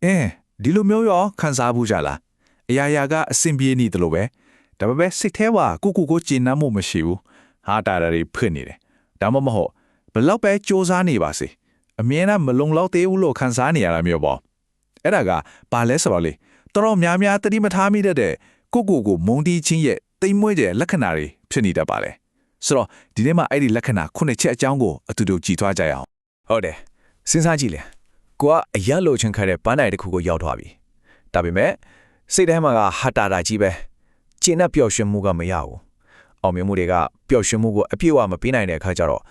ဒီလိုမျိုးရောခန်းစားဘူးကြလားအရာရာကအဆင်ပြေနေတယ်လို့ပဲဒါပေမဲ့စိတ်ထဲမှာကိုကျဉ်းနှံ့မှုမရှိဘူးဟာတာတွေဖြစ်နေတယ်ဒါမှမဟုတ်ဘလောက်ပဲစူးစမ်းနေပါစေအမြဲတမ်းမလုံလောက်သေးဘူးလို့ခန်းစားနေရတာမျိုးပေါ့အဲ့ဒါကဘာလဲဆိုတော့လေတော်များများတတိမထားမိတဲ့ကိုမုံတီးချင်းရဲ့တိမ်မွေးတဲ့လက္ခဏာတွေဖြစ်နေတတ်ပါလေဆိုတော့ဒီနေ့မှာအဲ့ဒီလက္ခဏာ9ချက်အကြောင်းကိုအတူတူကြည့်သွားကြရအောင်ဟုတ်တယ်စဉ်းစားကြည့်လေကိုကအရလိုချင်ခဲ့တဲ့ပန်းတိုင်တစ်ခုကိုရောက်သွားပြီဒါပေမဲ့စိတ်ထဲမှာကဟာတာကြီးပဲကျဉ်နဲ့ပျော်ရွှင်မှုကမရဘူးအောင်မြင်မှုတွေကပျော်ရွှင်မှုကိုအပြည့်အဝမပေးနိုင်တဲ့အခါကျတော့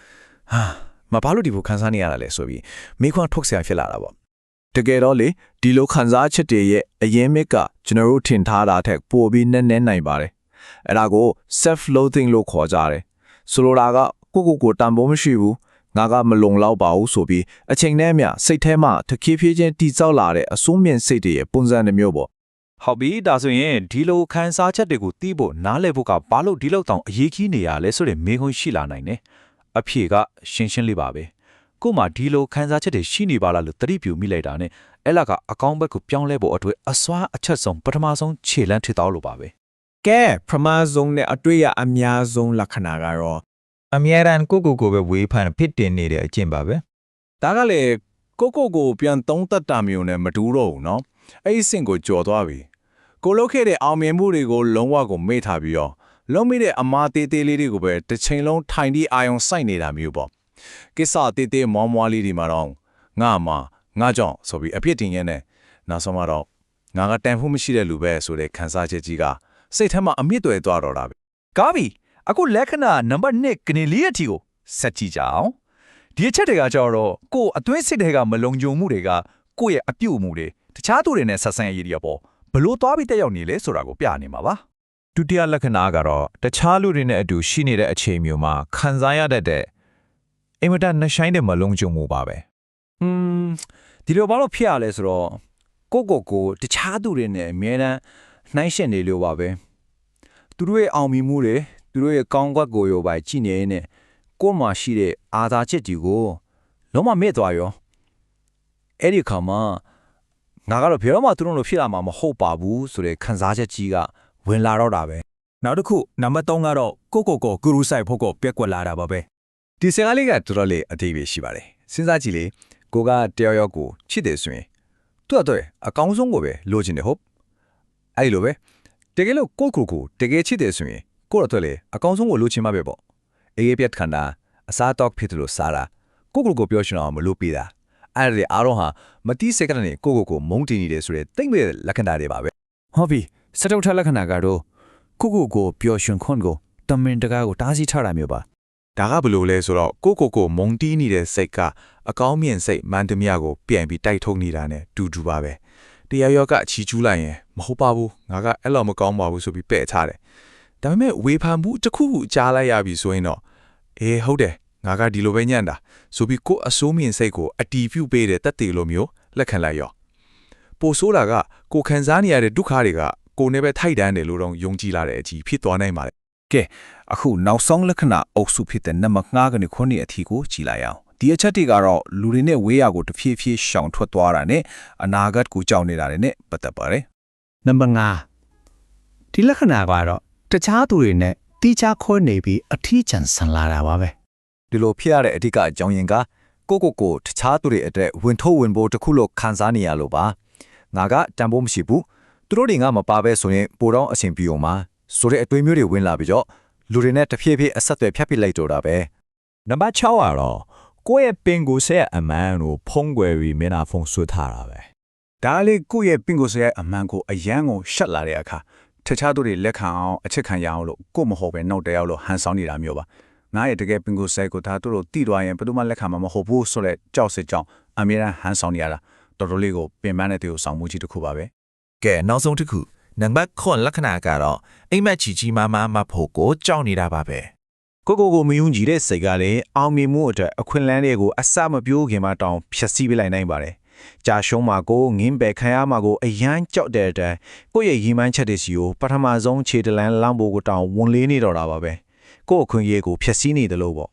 မဘာလို့ဒီလိုခံစားနေရတာလဲဆိုပြီးမိခွန်းထုတ်ဆရာဖြစ်လာတာပေါ့တကယ်တော့လေဒီလိုခံစားချက်တွေရဲ့အရင်မြစ်ကကျွန်တော်တို့ထင်ထားတာထက်ပိုပြီးနည်းနည်းနိုင်ပါတယ်အဲ့ဒါကို self loathing လို့ခေါ်ကြတယ်ဆိုလိုတာကကိုတန်ဖိုးမရှိဘူးငါကမလုံလောက်ပါဘူးဆိုပြီးအချိန်နဲ့မျှစိတ်ထဲမှာတဖြည်းဖြည်းချင်းတိဆောက်လာတဲ့အစိုးမြင့်စိတ်တွေရဲ့ပုံစံတစ်မျိုးပေါ့ဟုတ်ပြီဒါဆိုရင်ဒီလိုခန်းစားချက်တွေကိုသိဖို့နားလည်ဖို့ကဘာလို့ဒီလောက်တောင်အရေးကြီးနေရလဲဆိုတဲ့မေးခွန်းရှိလာနိုင်တယ်အဖြေကရှင်းလေးပါပဲကို့မှာဒီလိုခန်းစားချက်တွေရှိနေပါလားလို့သတိပြုမိလိုက်တာနဲ့အဲ့လာကအကောင်းဘက်ကိုပြောင်းလဲဖို့အတွက်အစွမ်းအချက်ဆုံးပထမဆုံးခြေလှမ်းထစ်တောက်လို့ပါပဲကဲပထမဆုံးနဲ့အတွေ့အများဆုံးလက္ခဏာကတော့အမြဲတမ်းကိုပဲဝေးဖန်ဖြစ်တင်နေတဲ့အကျင့်ပါပဲဒါကလေကိုပြန်သုံးသက်တာမျိုးနဲ့မတူတော့ဘူးเนาะအဲ့ဒီစင်ကိုကြော်သွားပြီကိုလုတ်ခဲ့တဲ့အောင်မြင်မှုတွေကိုလုံးဝကိုမေ့ထားပြီးတော့လုံးမိတဲ့အမားသေးသေးလေးတွေကိုပဲတစ်ချိန်လုံးထိုင်ပြီးအာယုံစိုက်နေတာမျိုးပေါ့ကိစ္စသေးသေးမောမွားလေးတွေမှာတော့ငါကြောင့်ဆိုပြီးအပြစ်တင်ရင်းနဲ့နောက်ဆုံးမှာတော့ငါကတန်ဖို့မရှိတဲ့လူပဲဆိုတဲ့ခံစားချက်ကြီးကစိတ်ထဲမှာအမြင့်တွေသွားတော့တာပဲကားပြီအခုလက္ခဏာနံပါတ်1ကနေလေးအထိကိုဆက်ကြည့်ကြအောင်ဒီအချက်တွေကကြတော့ကိုအတွင်းစိတ်တွေကမလုံခြုံမှုတွေကကိုရဲ့အပြုတ်မှုတွေတခြားသူတွေနဲ့ဆက်ဆံရည်တွေပေါ့ဘလို့သွားပြီးတက်ရောက်နေလဲဆိုတာကိုပြနေမှာပါဒုတိယလက္ခဏာကတော့တခြားလူတွေနဲ့အတူရှိနေတဲ့အချိန်မျိုးမှာခံစားရတဲ့အင်မတန်နှဆိုင်တဲ့မလုံခြုံမှုပါပဲဒီလိုဘာလို့ဖြစ်ရလဲဆိုတော့ကိုတခြားသူတွေနဲ့အမြဲတမ်းနှိုင်းယှဉ်နေလို့ပါပဲသူတို့ရဲ့အောင်မြင်မှုတွေသူတို့ရဲ့ကောင်းကွက်ကိုရောပါကြည့်နေနေကို့မှာရှိတဲ့အာသာချက်ကြီးကိုလုံးဝမေ့သွားရောအဲ့ဒီခါမှာငါကတော့ဘယ်တော့မှသူတို့လိုဖြစ်လာမှာမဟုတ်ပါဘူးဆိုတဲ့ခံစားချက်ကြီးကဝင်လာတော့တာပဲနောက်တစ်ခုနံပါတ်3ကတော့ကိုဂရုစိုက်ဖို့ကိုပြက်ကွက်လာတာပါပဲဒီစကားလေးကတော်တော်လေးအသေးပဲရှိပါတယ်စဉ်းစားကြည့်လေကိုကတယောက်ကိုချစ်တယ်ဆိုရင်သူ့အတွက်အကောင်းဆုံးကိုပဲလိုချင်တယ်ဟုတ်အဲ့လိုပဲတကယ်လို့ကိုတကယ်ချစ်တယ်ဆိုရင်ကိုယ့်အတွက်လေအကောင်းဆုံးကိုလိုချင်မှာပဲပေါ့အေးပြတ်ခန္ဓာအစားတော့ဖြစ်တယ်လို့စားတာကိုပြောချင်အောင်မလုပ်ပေးတာအဲ့ဒါအားလုံးဟာမတိစက္ကန့်နဲ့ကိုမုန်းတင်နေတယ်ဆိုတဲ့တိတ်မဲ့လက္ခဏာတွေပါပဲဟုတ်ပြီစတုထလက္ခဏာကတော့ကိုပျော်ရွှင်ခွန်ကိုတမင်တကားကိုတားဆီးထားတာမျိုးပါဒါကဘယ်လိုလဲဆိုတော့ကိုမုန်းတီးနေတဲ့စိတ်ကအကောင်းမြင်စိတ်မန်တမယကိုပြန်ပြီးတိုက်ထုတ်နေတာနဲ့တူပါပဲတရားရောကချီကျူးလိုက်ရင်မဟုတ်ပါဘူးငါကအဲ့လိုမကောင်းပါဘူးဆိုပြီးပဲ့ထားတယ်ဒါပေမဲ့ဝေဖန်မှုတစ်ခုကြားလိုက်ရပြီဆိုရင်တော့ဟုတ်တယ်ငါကဒီလိုပဲညံ့တာဆိုပြီးကိုအစိုးမြင်စိတ်ကိုအတီးပြုတ်ပေးတဲ့တက်တေလိုမျိုးလက်ခံလိုက်ရောပိုဆိုးတာကကိုခံစားနေရတဲ့ဒုက္ခတွေကကိုနဲ့ပဲထိုက်တန်းတယ်လို့တော့ယုံကြည်လာတဲ့အကြီးဖြစ်သွားနိုင်ပါတယ်ကဲအခုနောက်ဆုံးလက္ခဏာအုပ်စုဖြစ်တဲ့နံပါတ်5ကနေ9အထိကိုကြည်လိုက်အောင်ဒီအချက်တွေကတော့လူတွေနဲ့ဝေးရကိုတဖြည်းဖြည်းရှောင်ထွက်သွားတာနဲ့အနာဂတ်ကိုကြောက်နေတာတွေနဲ့ပတ်သက်ပါတယ်နံပါတ်5ဒီလက္ခဏာကတော့တခြားသူတွေနဲ့တိကျခွဲနေပြီးအထီးကျန်ဆန်လာတာပါပဲဒီလိုဖြစ်ရတဲ့အဓိကအကြောင်းရင်းကကိုတခြားသူတွေအတွက်ဝင်ထုတ်ဝင်ဖို့တခုလို့ခံစားနေရလို့ပါငါကတန်ဖိုးမရှိဘူးသူတို့တွေငါမပါပဲဆိုရင်ပိုတော့အဆင်ပြေအောင်ပါဆိုတဲ့အတွေးမျိုးတွေဝင်လာပြီးတော့လူတွေနဲ့တဖြည်းဖြည်းအဆက်အသွယ်ဖြတ်ပစ်လိုက်တော့တာပဲနံပါတ်6ကတော့ကိုယ့်ရဲ့ပင်ကိုယ်ဆက်အမှန်ကိုဖုံးကွယ်ပြီးမျက်နှာဖုံးဆွထားတာပဲဒါလေးကိုယ့်ရဲ့ပင်ကိုယ်ဆက်အမှန်ကိုအယမ်းကိုရှက်လာတဲ့အခါတခြားသူတွေလက်ခံအောင်အချစ်ခံရအောင်လို့ကိုမဟုတ်ပဲနောက်တယောက်လို့ဟန်ဆောင်နေတာမျိုးပါငါရဲ့တကယ်ပင်ကိုယ်ဆက်ကိုဒါတို့တိသွားရင်ဘယ်သူမှလက်ခံမှာမဟုတ်ဘူးဆိုတဲ့ကြောက်စစ်ကြောင့်အမြဲတမ်းဟန်ဆောင်နေရတာတော်တော်လေးကိုပင်ပန်းတဲ့သူကိုဆောင်မှုကြီးတစ်ခုပါပဲကဲနောက်ဆုံးတစ်ခုနံပါတ်9လက္ခဏာကတော့အိမ်မက်ကြီးမားမဖို့ကိုကြောက်နေတာပါပဲကိုမယုံကြည်တဲ့စိတ်ကလည်းအောင်မြင်မှုအတွက်အခွင့်အလမ်းတွေကိုအစမပြိုးခင်မှတောင်ဖြည့်ဆည်းပေးလိုက်နိုင်ပါတယ်ကြာရှုံးမှာကိုငင်းပယ်ခံရမှာကိုအယမ်းကြောက်တဲ့အတွက်ကိုယ့်ရဲ့ရည်မှန်းချက်တွေစီကိုပထမဆုံးခြေတလန်းလောင်းဖို့ကိုတောင်ဝန်လေးနေတော့တာပါပဲကို့အခွင့်အရေးကိုဖြည့်ဆည်းနေတယ်လို့ပေါ့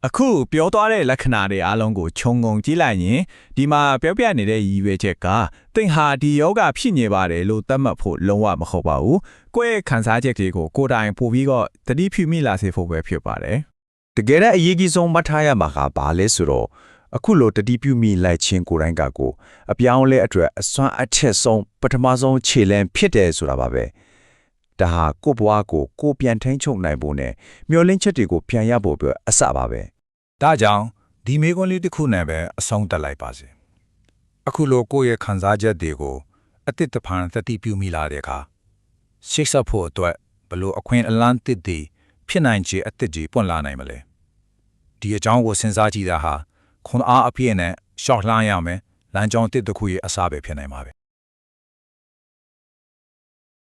အခုပြောသွားတဲ့လက္ခဏာတွေအားလုံးကိုခြုံငုံကြည့်လိုက်ရင်ဒီမှာပြောပြနေတဲ့ရည်ရွယ်ချက်ကသင်ဟာဒီယောဂဖြစ်နေပါတယ်လို့သတ်မှတ်ဖို့လုံးဝမဟုတ်ပါဘူးကိုယ့်ရဲ့ခံစားချက်တွေကိုကိုယ်တိုင်ပို့ပြီးတော့တတိပြုမိလာစေဖို့ပဲဖြစ်ပါတယ် တကယ်တော့အရေးကြီးဆုံးမှတ်ထားရမှာကဘာလဲဆိုတော့အခုလိုတတိပြုမိလိုက်ခြင်းကိုယ်တိုင်ကကိုအပြောင်းလဲအတွက်အစွမ်းအထက်ဆုံးပထမဆုံးခြေလှမ်းဖြစ်တယ်ဆိုတာပါပဲဒါဟာကိုယ့်ဘဝကိုပြန်ထိန်းချုပ်နိုင်ဖို့နဲ့မျောလင်းချက်တွေကိုပြန်ရဖို့အတွက်အစပါပဲ ဒါကြောင့်ဒီမေကွန်လေးတစ်ခုနဲ့ပဲအဆုံးတက်လိုက်ပါစေအခုလိုကိုယ့်ရဲ့ခံစားချက်တွေကိုအတိတ်တဖန်သတိပြုမိလာတဲ့အခါရှေ့ဆက်ဖို့အတွက်ဘလို့အခွင့်အလမ်းတစ်တည်ဖြစ်နိုင်ခြေအသစ်ကြီးပွင့်လာနိုင်မလဲဒီအကြောင်းကိုစဉ်းစားကြည့်တာဟာခွန်အားအပြည့်နဲ့ရှော့လှမ်းရမယ်လမ်းကြောင်းတစ်တစ်ခုရဲ့အစားပဲဖြစ်နိုင်ပါပဲ